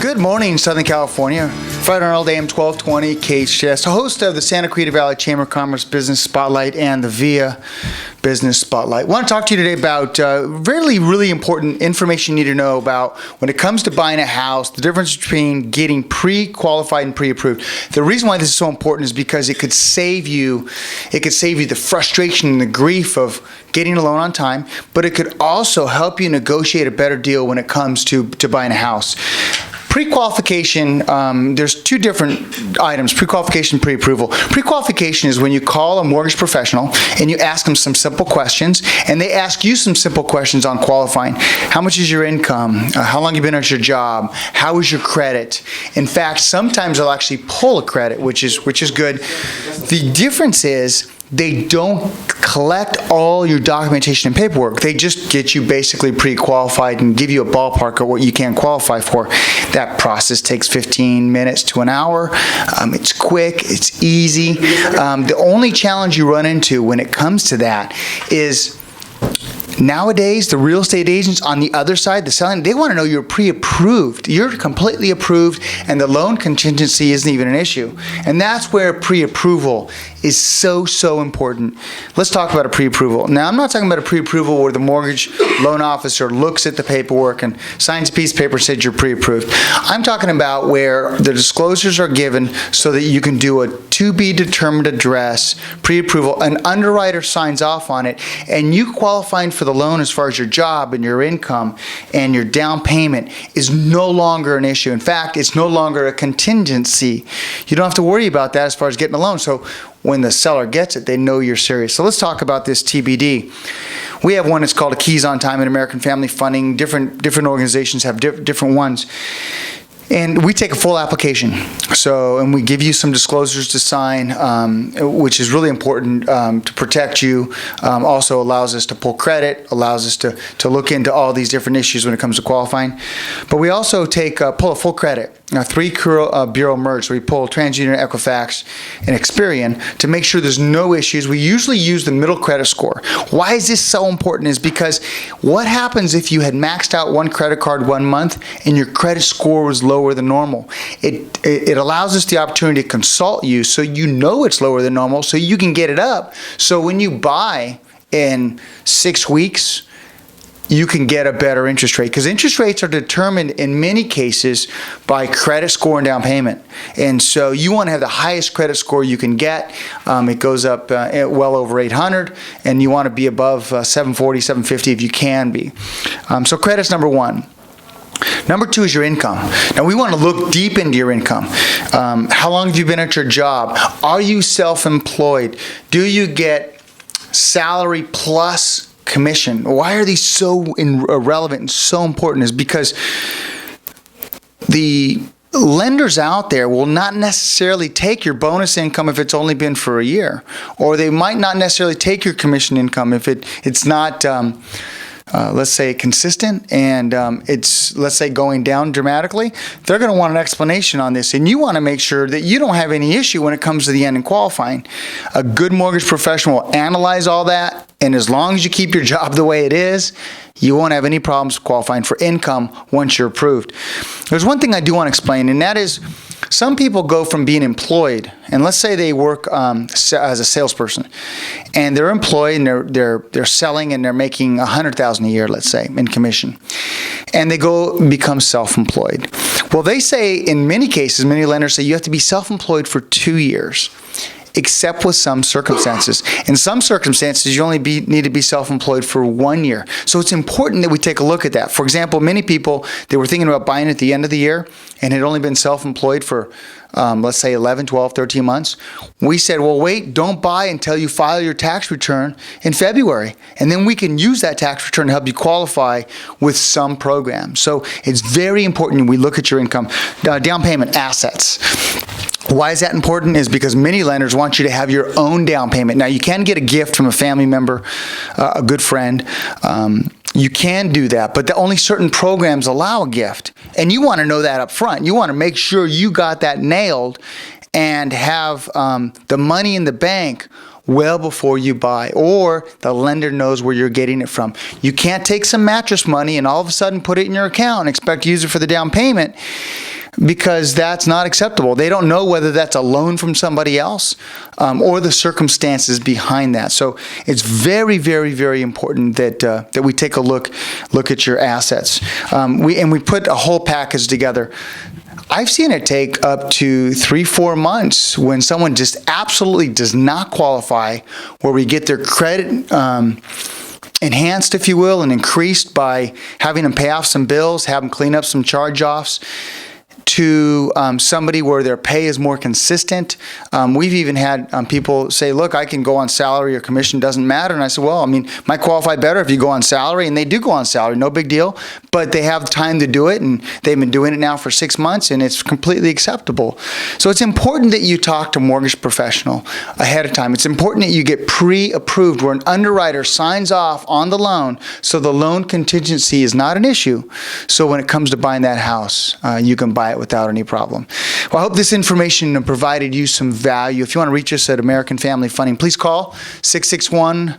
Good morning, Southern California. Fred Arnold, AM 1220, KHTS, host of the Santa Clarita Valley Chamber of Commerce Business Spotlight and the VIA Business Spotlight. I want to talk to you today about really important information you need to know about when it comes to buying a house, the difference between getting pre-qualified and pre-approved. The reason why this is so important is because it could save you the frustration and the grief of getting a loan on time, but it could also help you negotiate a better deal when it comes to buying a house. Pre-qualification, there's two different items, pre-qualification, pre-approval. Pre-qualification is when you call a mortgage professional and you ask them some simple questions, and they ask you some simple questions on qualifying. How much is your income? How long have you been at your job? How is your credit? In fact, sometimes they'll actually pull a credit, which is good. The difference is they don't collect all your documentation and paperwork. They just get you basically pre-qualified and give you a ballpark of what you can qualify for. That process takes 15 minutes to an hour. It's quick, it's easy. The only challenge you run into when it comes to that is nowadays, the real estate agents on the other side, the selling, they want to know you're pre-approved. You're completely approved, and the loan contingency isn't even an issue. And that's where pre-approval is so important. Let's talk about a pre-approval. Now, I'm not talking about a pre-approval where the mortgage loan officer looks at the paperwork and signs a piece of paper and says you're pre-approved. I'm talking about where the disclosures are given so that you can do a to-be-determined address pre-approval. An underwriter signs off on it, and you qualifying for the loan as far as your job and your income and your down payment is no longer an issue. In fact, it's no longer a contingency. You don't have to worry about that as far as getting a loan. So when the seller gets it, they know you're serious. So let's talk about this TBD. We have one that's called a Keys on Time in American Family Funding. Different organizations have different ones. And we take a full application. And we give you some disclosures to sign, which is really important to protect you. Also allows us to pull credit, allows us to look into all these different issues when it comes to qualifying. But we also pull a full credit. Now, 3 bureau merge. So we pull TransUnion, Equifax, and Experian to make sure there's no issues. We usually use the middle credit score. Why is this so important? Is because what happens if you had maxed out one credit card 1 month and your credit score was lower than normal? It allows us the opportunity to consult you so you know it's lower than normal so you can get it up. So when you buy in 6 weeks, you can get a better interest rate, because interest rates are determined in many cases by credit score and down payment. And so you want to have the highest credit score you can get. It goes up well over 800, and you want to be above 740, 750 if you can be. So credit's number one. Number two is your income. Now, we want to look deep into your income. How long have you been at your job? Are you self-employed? Do you get salary plus commission? Why are these so relevant and so important? Is because the lenders out there will not necessarily take your bonus income if it's only been for a year, or they might not necessarily take your commission income if it's not let's say consistent, and it's, let's say, going down dramatically. They're going to want an explanation on this, and you want to make sure that you don't have any issue when it comes to the end and qualifying. A good mortgage professional will analyze all that, and as long as you keep your job the way it is, you won't have any problems qualifying for income once you're approved. There's one thing I do want to explain, and that is some people go from being employed, and let's say they work as a salesperson, and they're employed and they're selling and they're making $100,000 a year, let's say, in commission, and they become self-employed. Well, they say in many cases, many lenders say you have to be self-employed for 2 years, except with some circumstances. In some circumstances, you only need to be self-employed for 1 year. So it's important that we take a look at that. For example, many people, they were thinking about buying at the end of the year and had only been self-employed for, let's say, 11, 12, 13 months. We said, well, wait, don't buy until you file your tax return in February. And then we can use that tax return to help you qualify with some programs. So it's very important we look at your income. Down payment, assets. Why is that important? Is because many lenders want you to have your own down payment. Now, you can get a gift from a family member, a good friend. You can do that, but only certain programs allow a gift. And you want to know that up front. You want to make sure you got that nailed and have the money in the bank well before you buy, or the lender knows where you're getting it from. You can't take some mattress money and all of a sudden put it in your account and expect to use it for the down payment. because that's not acceptable. They don't know whether that's a loan from somebody else or the circumstances behind that. So it's very, very, very important that we take a look at your assets. We put a whole package together. I've seen it take up to 3-4 months when someone just absolutely does not qualify, where we get their credit enhanced, if you will, and increased by having them pay off some bills, have them clean up some charge-offs, to somebody where their pay is more consistent. We've even had people say, look, I can go on salary or commission, doesn't matter. And I said, well, I mean, might qualify better if you go on salary, and they do go on salary, no big deal, but they have time to do it, and they've been doing it now for 6 months, and it's completely acceptable. So it's important that you talk to a mortgage professional ahead of time. It's important that you get pre-approved, where an underwriter signs off on the loan, so the loan contingency is not an issue. So when it comes to buying that house, you can buy it without any problem. Well, I hope this information provided you some value. If you want to reach us at American Family Funding, please call 661-284-1150,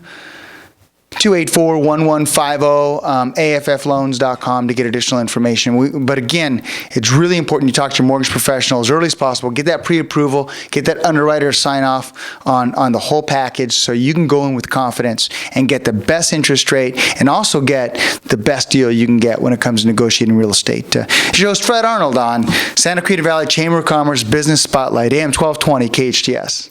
AFFloans.com to get additional information. But again, it's really important you talk to your mortgage professional as early as possible. Get that pre-approval, get that underwriter sign off on the whole package, so you can go in with confidence and get the best interest rate, and also get the best deal you can get when it comes to negotiating real estate. It's your host, Fred Arnold, on Santa Clarita Valley Chamber of Commerce Business Spotlight, AM 1220 KHTS.